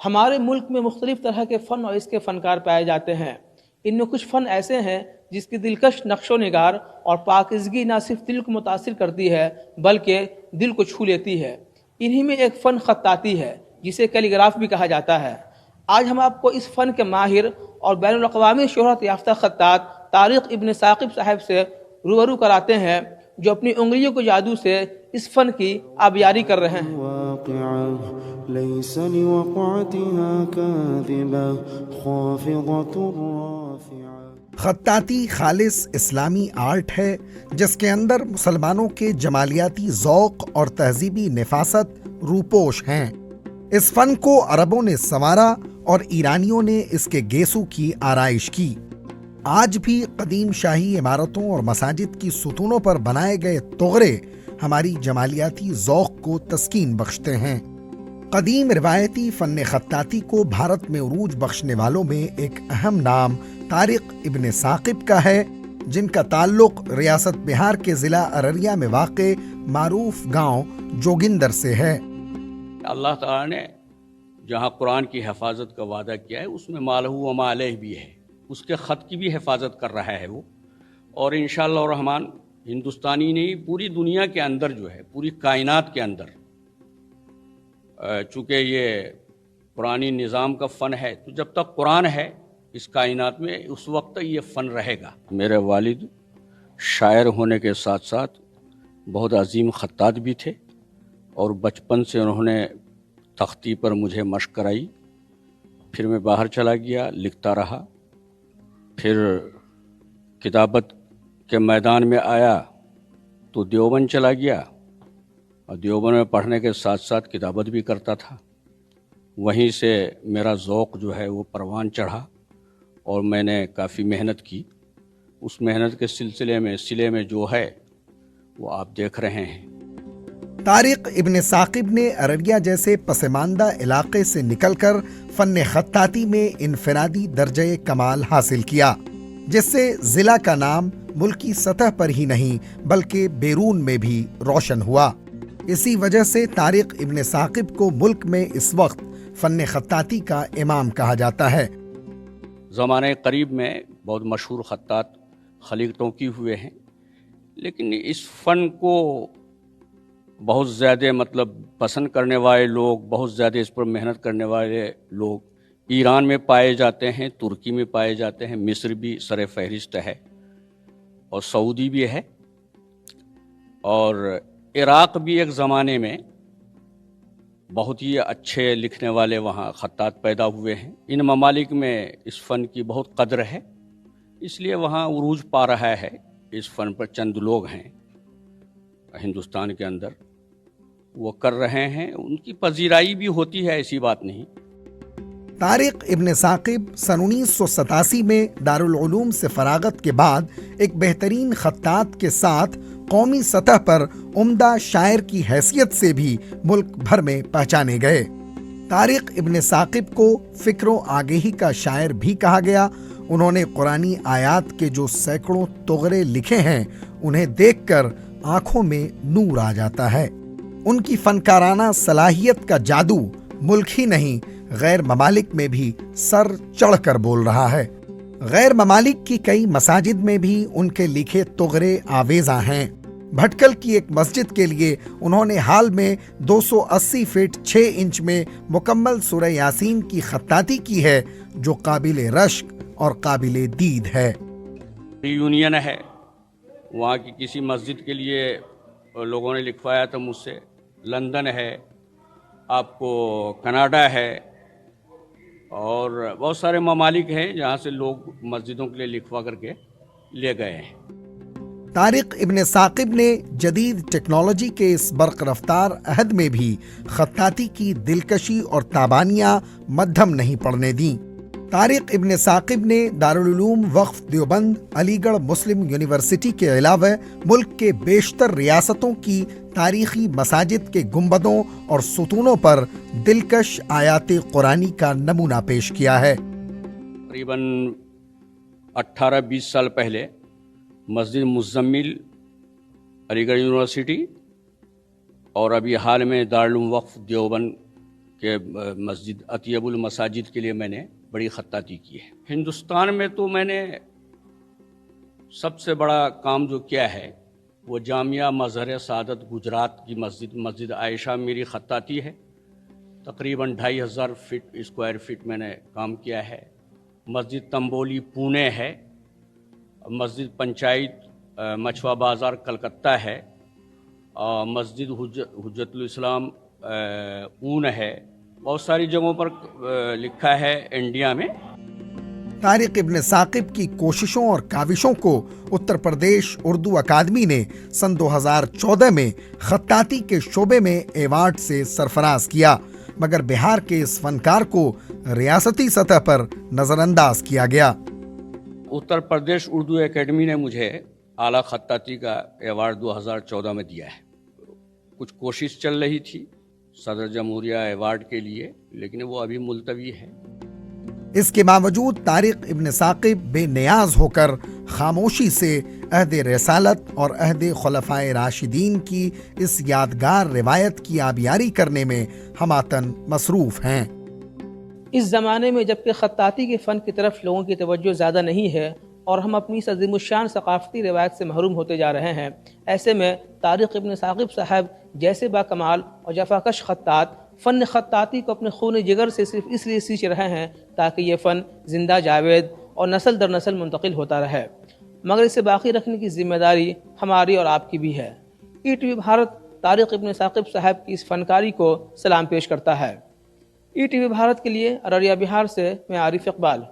ہمارے ملک میں مختلف طرح کے فن اور اس کے فنکار پائے جاتے ہیں۔ ان میں کچھ فن ایسے ہیں جس کی دلکش نقش و نگار اور پاکیزگی نہ صرف دل کو متاثر کرتی ہے بلکہ دل کو چھو لیتی ہے۔ انہی میں ایک فن خطاطی ہے جسے کیلیگراف بھی کہا جاتا ہے۔ آج ہم آپ کو اس فن کے ماہر اور بین الاقوامی شہرت یافتہ خطاط طارق ابن ثاقب صاحب سے روبرو کراتے ہیں جو اپنی انگلیوں کے جادو سے اس فن کی آبیاری کر رہے ہیں۔ ليس لوقعتها كاذبة خافضة رافعة۔ خطاطی خالص اسلامی آرٹ ہے جس کے اندر مسلمانوں کے جمالیاتی ذوق اور تہذیبی نفاست روپوش ہیں۔ اس فن کو عربوں نے سنوارا اور ایرانیوں نے اس کے گیسو کی آرائش کی۔ آج بھی قدیم شاہی عمارتوں اور مساجد کی ستونوں پر بنائے گئے طغرے ہماری جمالیاتی ذوق کو تسکین بخشتے ہیں۔ قدیم روایتی فن خطاطی کو بھارت میں عروج بخشنے والوں میں ایک اہم نام طارق ابن ثاقب کا ہے، جن کا تعلق ریاست بہار کے ضلع ارریہ میں واقع معروف گاؤں جوگندر سے ہے۔ اللہ تعالیٰ نے جہاں قرآن کی حفاظت کا وعدہ کیا ہے اس میں مالہ و ما علیہ بھی ہے، اس کے خط کی بھی حفاظت کر رہا ہے وہ، اور انشاءاللہ الرحمن ہندوستانی نہیں پوری دنیا کے اندر جو ہے، پوری کائنات کے اندر، چونکہ یہ قرآنی نظام کا فن ہے تو جب تک قرآن ہے اس کائنات میں اس وقت تک یہ فن رہے گا۔ میرے والد شاعر ہونے کے ساتھ ساتھ بہت عظیم خطاط بھی تھے اور بچپن سے انہوں نے تختی پر مجھے مشق کرائی، پھر میں باہر چلا گیا، لکھتا رہا، پھر کتابت کے میدان میں آیا تو دیوبند چلا گیا اور دیوبند میں پڑھنے کے ساتھ ساتھ کتابت بھی کرتا تھا۔ وہیں سے میرا ذوق جو ہے وہ پروان چڑھا اور میں نے کافی محنت کی۔ اس محنت کے سلے میں جو ہے وہ آپ دیکھ رہے ہیں۔ طارق ابن ثاقب نے ارریہ جیسے پسماندہ علاقے سے نکل کر فن خطاطی میں انفرادی درجہ کمال حاصل کیا، جس سے ضلع کا نام ملکی سطح پر ہی نہیں بلکہ بیرون میں بھی روشن ہوا۔ اسی وجہ سے طارق ابن ثاقب کو ملک میں اس وقت فن خطاطی کا امام کہا جاتا ہے۔ زمانے قریب میں بہت مشہور خطاط خلیق ٹونکی ہوئے ہیں، لیکن اس فن کو بہت زیادہ پسند کرنے والے لوگ، بہت زیادہ اس پر محنت کرنے والے لوگ ایران میں پائے جاتے ہیں، ترکی میں پائے جاتے ہیں، مصر بھی سر فہرست ہے اور سعودی بھی ہے، اور عراق بھی ایک زمانے میں بہت ہی اچھے لکھنے والے وہاں خطاط پیدا ہوئے ہیں۔ ان ممالک میں اس فن کی بہت قدر ہے، اس لیے وہاں عروج پا رہا ہے۔ اس فن پر چند لوگ ہیں ہندوستان کے اندر وہ کر رہے ہیں، ان کی پذیرائی بھی ہوتی ہے، ایسی بات نہیں۔ طارق ابن ثاقب سن 1987 میں دارالعلوم سے فراغت کے بعد ایک بہترین خطاط کے ساتھ قومی سطح پر عمدہ شاعر کی حیثیت سے بھی ملک بھر میں پہچانے گئے۔ طارق ابن ثاقب کو فکر و آگہی کا شاعر بھی کہا گیا۔ انہوں نے قرآنی آیات کے جو سینکڑوں طغرے لکھے ہیں انہیں دیکھ کر آنکھوں میں نور آ جاتا ہے۔ ان کی فنکارانہ صلاحیت کا جادو ملک ہی نہیں غیر ممالک میں بھی سر چڑھ کر بول رہا ہے۔ غیر ممالک کی کئی مساجد میں بھی ان کے لکھے طغرے آویزاں ہیں۔ بھٹکل کی ایک مسجد کے لیے انہوں نے حال میں 280 فٹ 6 انچ میں مکمل سورہ یاسین کی خطاطی کی ہے، جو قابل رشک اور قابل دید ہے۔ یونین ہے وہاں کی کسی مسجد کے لیے لوگوں نے لکھوایا تھا مجھ سے، لندن ہے، آپ کو کینیڈا ہے، اور بہت سارے ممالک ہیں جہاں سے لوگ مسجدوں کے لیے لکھوا کر کے لے گئے ہیں۔ طارق ابن ثاقب نے جدید ٹیکنالوجی کے اس برق رفتار عہد میں بھی خطاطی کی دلکشی اور تابانیاں مدھم نہیں پڑنے دیں۔ طارق ابن ثاقب نے دارالعلوم وقف دیوبند، علی گڑھ مسلم یونیورسٹی کے علاوہ ملک کے بیشتر ریاستوں کی تاریخی مساجد کے گنبدوں اور ستونوں پر دلکش آیات قرآنی کا نمونہ پیش کیا ہے۔ تقریباً 18-20 سال پہلے مسجد مزمل علی گڑھ یونیورسٹی اور ابھی حال میں دارالعلوم وقف دیوبند کہ مسجد اطیب المساجد کے لیے میں نے بڑی خطاطی کی ہے۔ ہندوستان میں تو میں نے سب سے بڑا کام جو کیا ہے وہ جامعہ مظہر سعادت گجرات کی مسجد عائشہ میری خطاطی ہے۔ تقریباً 2500 فٹ اسکوائر فٹ میں نے کام کیا ہے۔ مسجد تمبولی پونے ہے، مسجد پنچایت مچھوا بازار کلکتہ ہے، اور مسجد حجت الاسلام اون ہے۔ بہت ساری جگہوں پر لکھا ہے انڈیا میں۔ طارق ابن ثاقب کی کوششوں اور کاوشوں کو اتر پردیش اردو اکادمی نے سن 2014 میں خطاطی کے شعبے میں ایوارڈ سے سرفراز کیا، مگر بہار کے اس فنکار کو ریاستی سطح پر نظر انداز کیا گیا۔ اتر پردیش اردو اکیڈمی نے مجھے اعلیٰ خطاطی کا ایوارڈ 2014 میں دیا ہے۔ کچھ کوشش چل رہی تھی صدر جمہوریہ ایوارڈ کے لیے، لیکن وہ ابھی ملتوی ہے۔ اس کے باوجود طارق ابن ثاقب بے نیاز ہو کر خاموشی سے عہد رسالت اور عہد خلفائے راشدین کی اس یادگار روایت کی آبیاری کرنے میں ہماتن مصروف ہیں۔ اس زمانے میں جبکہ خطاطی کے فن کی طرف لوگوں کی توجہ زیادہ نہیں ہے اور ہم اپنی اس عظیم الشان ثقافتی روایت سے محروم ہوتے جا رہے ہیں، ایسے میں طارق ابن ثاقب صاحب جیسے باکمال اور جفاکش خطاط فن خطاطی کو اپنے خون جگر سے صرف اس لیے سینچ رہے ہیں تاکہ یہ فن زندہ جاوید اور نسل در نسل منتقل ہوتا رہے، مگر اسے باقی رکھنے کی ذمہ داری ہماری اور آپ کی بھی ہے۔ ETV بھارت طارق ابن ثاقب صاحب کی اس فنکاری کو سلام پیش کرتا ہے۔ ETV بھارت کے لیے ارریہ بہار سے میں عارف اقبال۔